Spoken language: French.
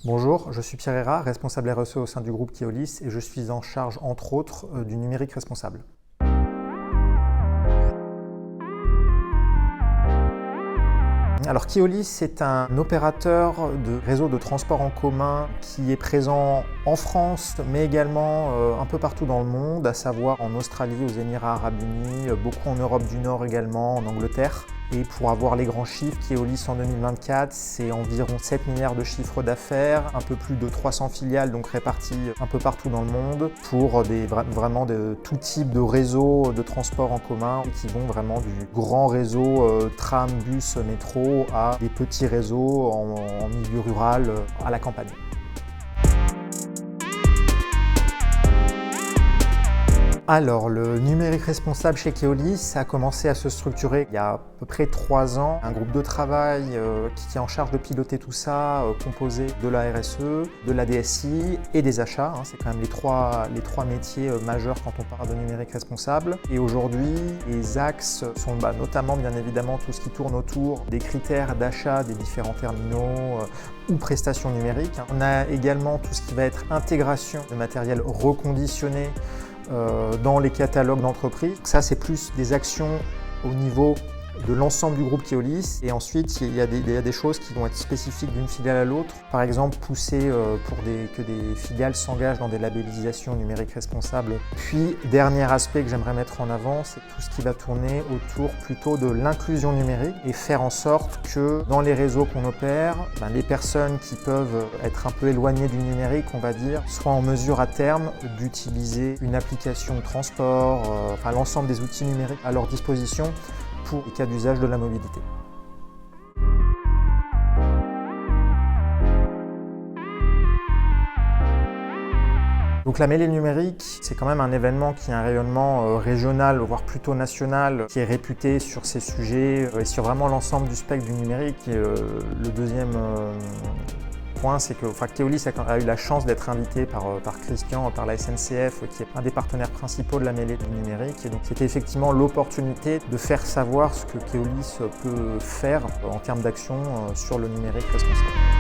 Bonjour, je suis Pierre Hérat, responsable RSE au sein du groupe Keolis et je suis en charge entre autres du numérique responsable. Alors Keolis c'est un opérateur de réseau de transport en commun qui est présent en France mais également un peu partout dans le monde, à savoir en Australie, aux Émirats Arabes Unis, beaucoup en Europe du Nord également, en Angleterre. Et pour avoir les grands chiffres, Keolis en 2024, c'est environ 7 milliards de chiffre d'affaires, un peu plus de 300 filiales donc réparties un peu partout dans le monde pour vraiment de tout type de réseaux de transport en commun qui vont vraiment du grand réseau tram, bus, métro à des petits réseaux en milieu rural à la campagne. Alors, le numérique responsable chez Keolis a commencé à se structurer il y a à peu près 3 ans. Un groupe de travail qui est en charge de piloter tout ça, composé de la RSE, de la DSI et des achats. C'est quand même les trois métiers majeurs quand on parle de numérique responsable. Et aujourd'hui, les axes sont notamment, bien évidemment, tout ce qui tourne autour des critères d'achat des différents terminaux ou prestations numériques. On a également tout ce qui va être intégration de matériel reconditionné dans les catalogues d'entreprise. Ça, c'est plus des actions au niveau de l'ensemble du groupe Keolis. Et ensuite, il y a des choses qui vont être spécifiques d'une filiale à l'autre. Par exemple, pousser pour que des filiales s'engagent dans des labellisations numériques responsables. Puis, dernier aspect que j'aimerais mettre en avant, c'est tout ce qui va tourner autour plutôt de l'inclusion numérique et faire en sorte que dans les réseaux qu'on opère, les personnes qui peuvent être un peu éloignées du numérique, on va dire, soient en mesure à terme d'utiliser une application de transport, l'ensemble des outils numériques à leur disposition pour les cas d'usage de la mobilité. Donc la mêlée numérique, c'est quand même un événement qui a un rayonnement régional, voire plutôt national, qui est réputé sur ces sujets et sur vraiment l'ensemble du spectre du numérique. Et le deuxième point, c'est que Keolis a eu la chance d'être invité par Christian, par la SNCF, qui est un des partenaires principaux de la mêlée du numérique. Et donc c'était effectivement l'opportunité de faire savoir ce que Keolis peut faire en termes d'action sur le numérique responsable.